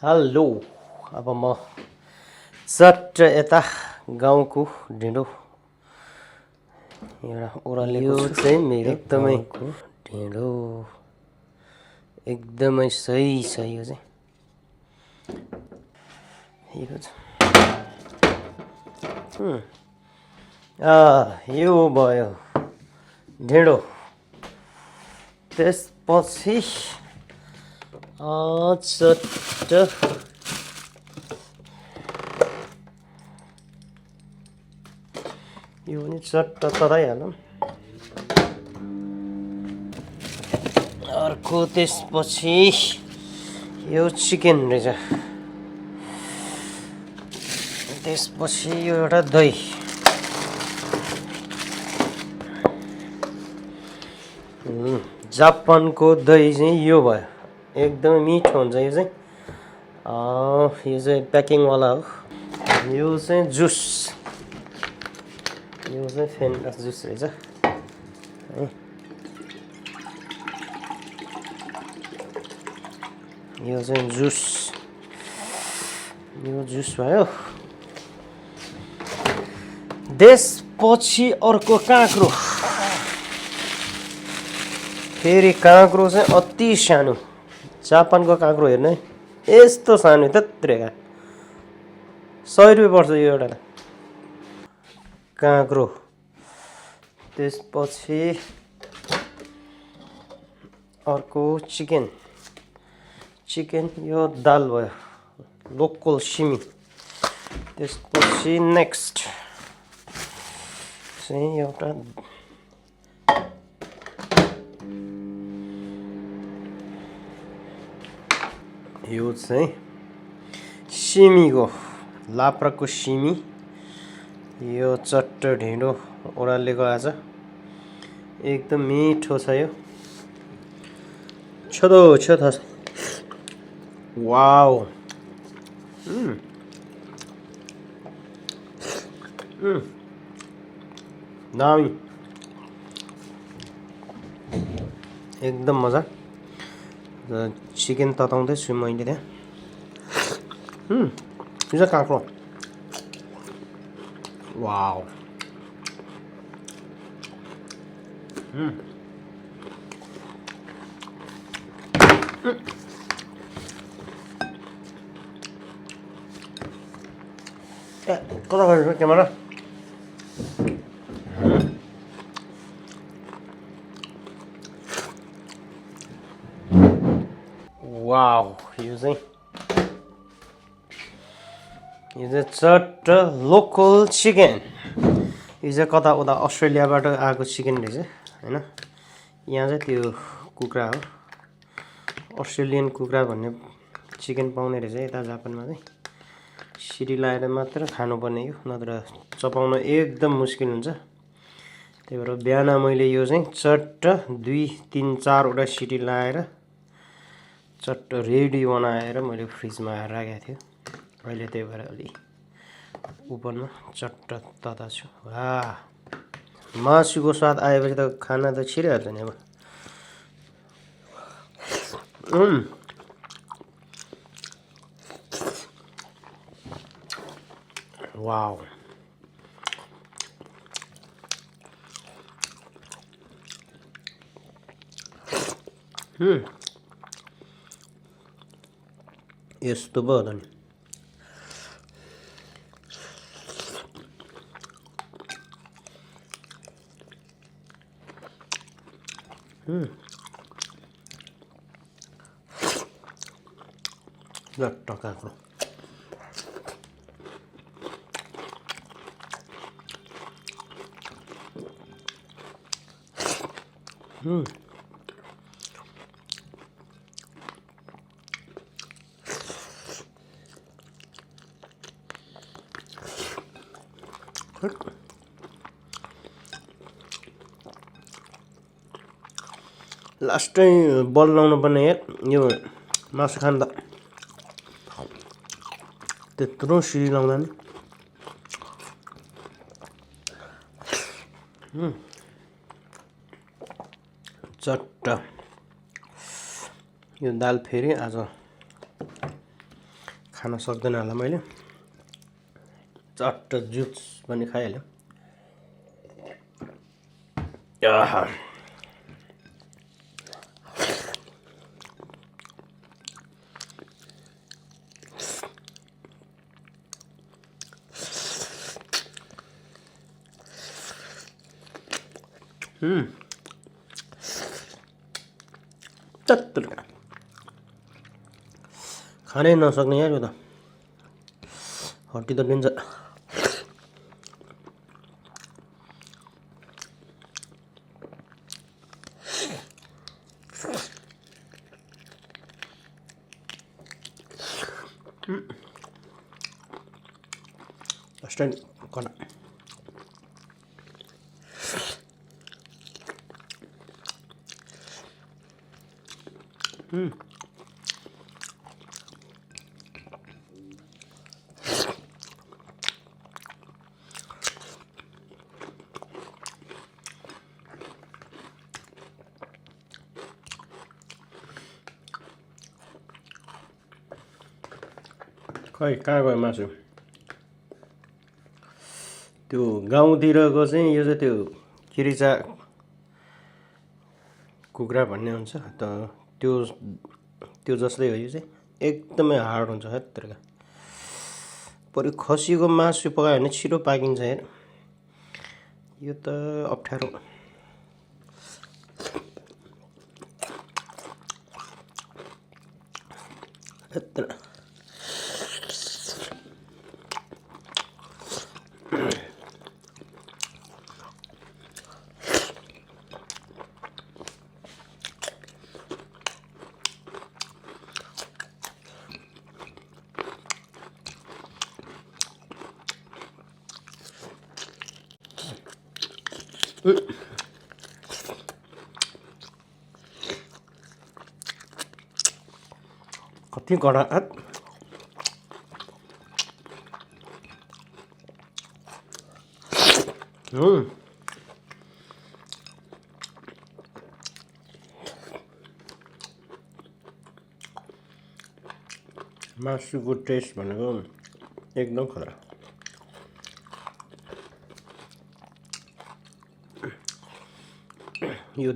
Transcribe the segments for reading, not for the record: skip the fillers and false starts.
hello अब म चट्ट यता गाउँको ढिँडो एउटा ओह्रालेको छु चाहिँ मेरो एकदमै ढिँडो एकदमै सही छ यो चाहिँ यो भयो ढिँडो त्यसपछि चट्ट यो पनि चट्ट तराइहालौँ अर्को त्यसपछि यो चिकन रहेछ त्यसपछि यो एउटा दही जापानको दही चाहिँ यो भयो एकदमै मिठो हुन्छ यो चाहिँ प्याकिङवाला हो यो चाहिँ जुस यो चाहिँ फेन्टा जुस रहेछ यो चाहिँ जुस यो जुस भयो त्यसपछि अर्को काँक्रो फेरि काँक्रो चाहिँ अति सानो जापानको काँक्रो हेर्नु है यस्तो सानो त्यत्रेका 100 रुपियाँ पर्छ यो एउटा काँक्रो त्यसपछि अर्को चिकन यो दाल भयो लोकल सिमी त्यसपछि नेक्स्ट चाहिँ एउटा यो चाहिँ सिमीको लाप्राको सिमी यो चट्ट ढिँडो ओह्रालेको आज एकदम मिठो छ यो छोदो छ वाउ दामी एकदम मजा चिकन तताउँदैछु मैले त्यहाँ यो चाहिँ काँक्रो वाउ कता गयो क्यामेरा वाउ यो चाहिँ चट्ट लोकल चिकन यो चाहिँ कता उता अस्ट्रेलियाबाट आएको चिकन रहेछ हैन यहाँ चाहिँ त्यो कुखुरा हो अस्ट्रेलियन कुखुरा भन्ने चिकन पाउने रहेछ यता जापानमा चाहिँ सिटी लाएर मात्र खानुपर्ने यो नत्र चपाउन एकदम मुस्किल हुन्छ त्यही भएर बिहान मैले यो चाहिँ चट्ट 2 3 4 वटा सिटी लाएर चट्ट रेडी बनाएर मैले फ्रिजमा राखेको थिएँ अहिले त्यही भएर अलि ओभनमा चट्ट तता छु वाह मासुको स्वाद आएपछि त खाना त छिरिहाल्छ नि अब वाउ यस्तो पो हो त नि लट्ट काँक्रो लास्टै बल लाउनु पर्ने यो मासु खानु त त्यत्रो सिडी लाउँदा नि चट्ट यो दाल फेरि आज खान सक्दैन होला मैले चट्ट जुस पनि खाइहाल्यो आहा चत्तर खानै नसक्ने यार यो त हड्डी त लिन्छ स्ट्यान्ड कना खै कहाँ गयो मासु त्यो गाउँतिरको चाहिँ यो चाहिँ त्यो किरिचा कुखुरा भन्ने हुन्छ त त्यो जस्तै हो यो चाहिँ एकदमै हार्ड हुन्छ हत्तरका परि खसीको मासु पकायो भने छिटो पाकिन्छ यार यो त अप्ठ्यारो हत्तर कति कडा मासुको टेस्ट भनेको एकदम खतरा यो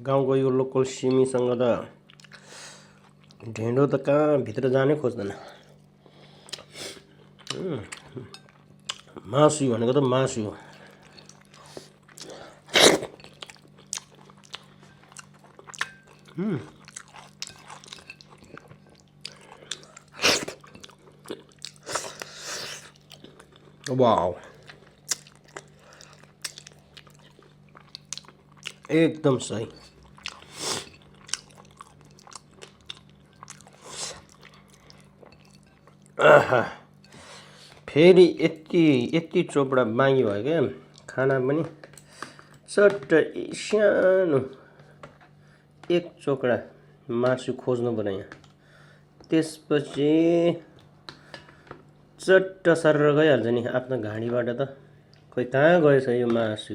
गाउँको यो लोकल सिमीसँग त ढेँडो त कहाँ भित्र जानै खोज्दैन मासु भनेको त मासु हो वाउ एकदम सही आहा फेरि यति चोपडा बाँकी भयो क्या खाना पनि चट्ट सानो एक चोकडा मासु खोज्नु पर्यो यहाँ त्यसपछि चट्ट सरेर गइहाल्छ नि आफ्नो घाँडीबाट त खोइ कहाँ गएछ यो मासु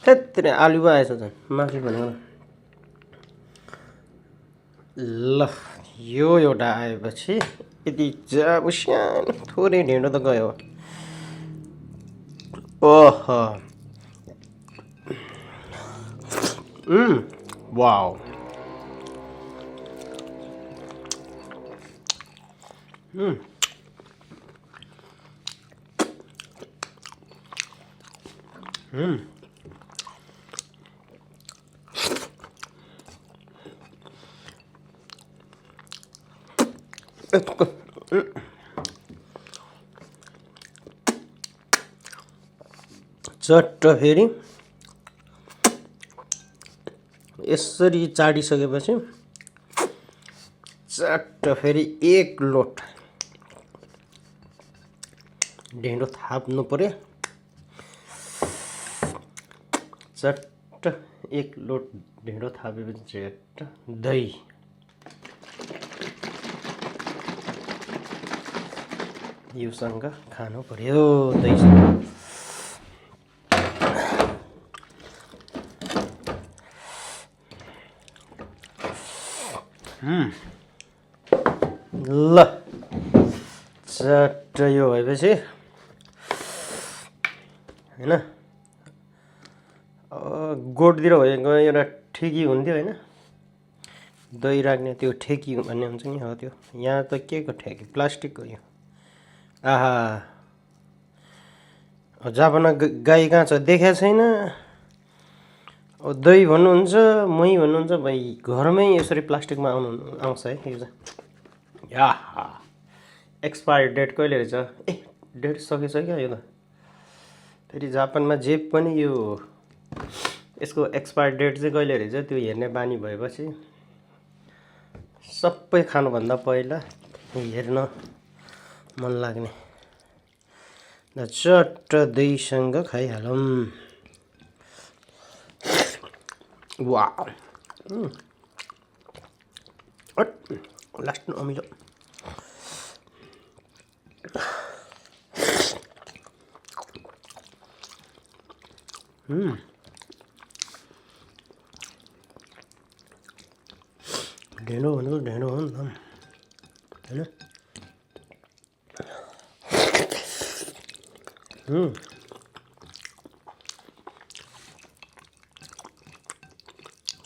हेत्तर आलु पो आएछ झन् मासु भनेको ल यो एउटा आएपछि यति जाब सानो थोरै ढेँडो त गयो ओह वाउ चट्ट फेरि यसरी चाडिसकेपछि चट्ट फेरि एक लोट ढेँडो थाप्नु पर्यो चट्ट एक लोट ढेँडो थापेपछि चट्ट दही योसँग खानु पर्यो दहीसँग ल चट्ट यो भएपछि हैन गोठतिर भएको एउटा ठेकी हुन्थ्यो हैन दही राख्ने त्यो ठेकी भन्ने हुन्छ नि हो त्यो यहाँ त के को ठेकी प्लास्टिकको यो आहा जापानमा गाई कहाँ छ देखेको छैन दही भन्नुहुन्छ मही भन्नुहुन्छ भाइ घरमै यसरी प्लास्टिकमा आउँछ है यो चाहिँ आहा एक्सपायर डेट कहिले रहेछ ए डेट सकेछ क्या यो त फेरि जापानमा जे पनि यो यसको एक्सपायर डेट चाहिँ कहिले रहेछ त्यो हेर्ने बानी भएपछि सबै खानुभन्दा पहिला हेर्न मन लाग्ने चट्ट दहीसँग खाइहालौँ वाह लास्ट अमिलो ढेँडो भनेको ढेँडो हो नि त हैन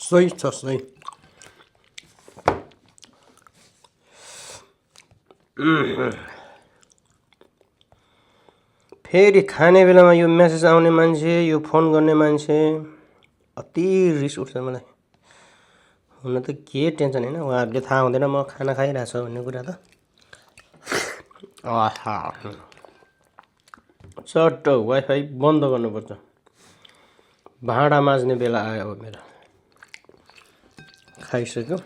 सही छ सही फेरि खाने बेलामा यो मेसेज आउने मान्छे यो फोन गर्ने मान्छे अति रिस उठ्छ मलाई हुन त के टेन्सन हैन उहाँहरूले थाहा हुँदैन म खाना खाइरहेको छु भन्ने कुरा त आहा चट्ट वाइफाई बन्द गर्नुपर्छ भाँडा माझ्ने बेला आयो अब मेरो खाइसक्यो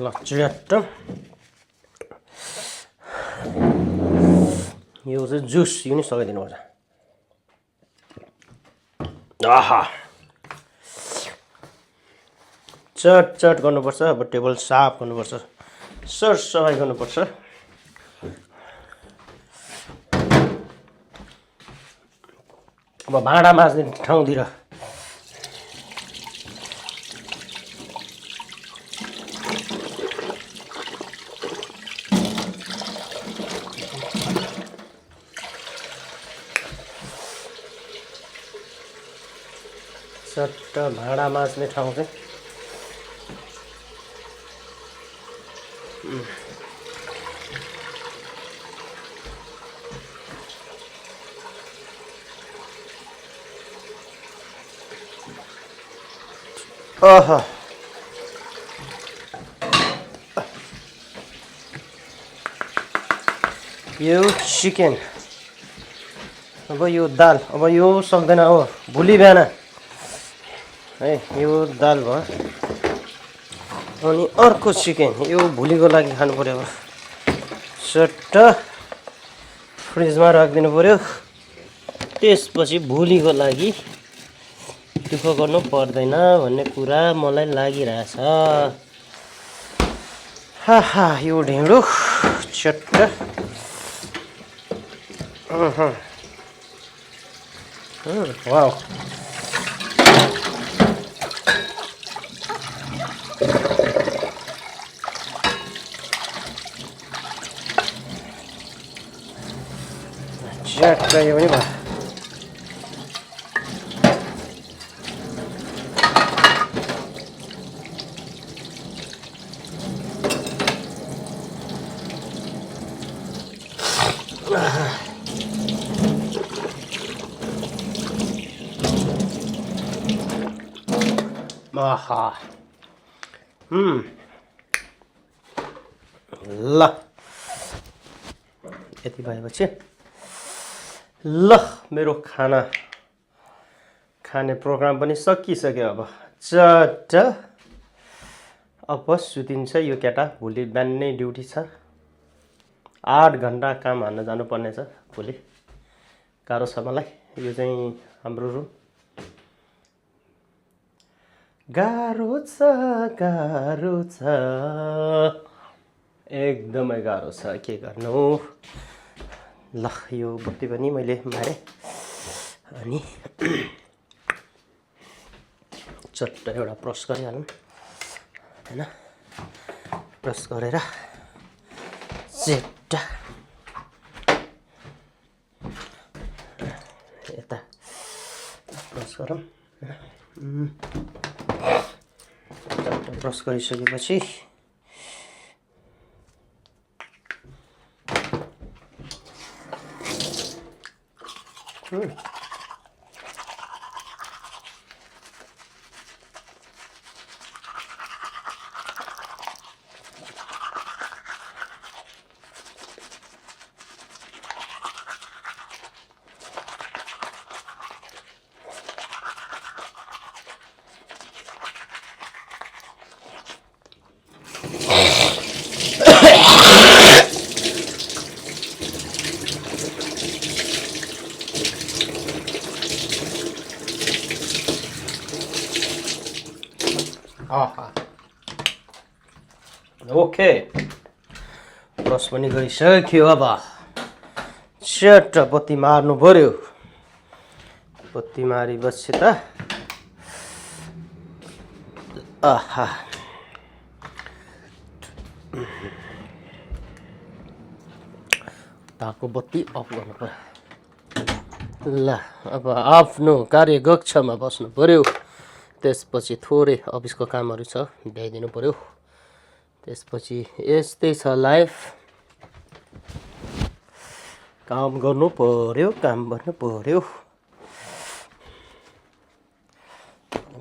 ल चट्ट यो चाहिँ जुस यो नि सकाइदिनुपर्छ आहा चट चट गर्नुपर्छ अब टेबल साफ गर्नुपर्छ सर सफाइ गर्नुपर्छ अब भाँडा माझ्ने ठाउँतिर चट्ट भाँडा माझ्ने ठाउँ चाहिँ आहा यो चिकन अब यो दाल अब यो सक्दैन अब भोलि बिहान है यो दाल भयो अनि अर्को चिकन यो भोलिको लागि खानु पर्यो अब चट्ट फ्रिजमा राखिदिनु पर्यो त्यसपछि भोलिको लागि दुःख गर्नु पर्दैन भन्ने कुरा मलाई लागिरहेछ हाहा यो ढेँडो चट्ट वाउ चट्ट यो पनि भयो आहा ल यति भएपछि ल मेरो खाना खाने प्रोग्राम पनि सकिसक्यो अब चट्ट अब सुतिन्छ यो केटा भोलि बिहान नै ड्युटी छ 8 घण्टा काम हान्न जानुपर्ने छ भोलि गाह्रो छ मलाई यो चाहिँ हाम्रो रुम गाह्रो छ एकदमै गाह्रो छ के गर्नु ल यो बत्ती पनि मैले मारेँ अनि चट्ट एउटा ब्रस गरिहालौँ हैन ब्रस गरेर चट्ट यता ब्रस गरौँ चट्ट ब्रस गरिसकेपछि ओके ब्रस पनि गरिसक्यो अब चट्ट बत्ती मार्नु पर्यो बत्ती मारेपछि त आहा ताको बत्ती अफ गर्नु पर्यो ल अब आफ्नो कार्यकक्षमा बस्नु पर्यो त्यसपछि थोरै अफिसको कामहरू छ भ्याइदिनु पर्यो त्यसपछि यस्तै छ लाइफ काम गर्नु पर्यो काम गर्नु पर्यो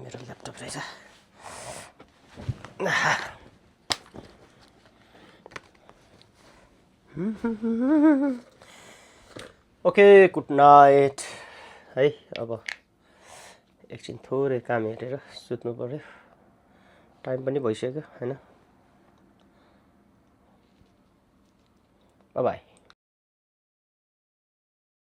मेरो ल्यापटप रहेछ ओके गुड नाइट है अब एकछिन थोरै काम हेरेर सुत्नु पर्यो टाइम पनि भइसक्यो हैन बाइ बाइ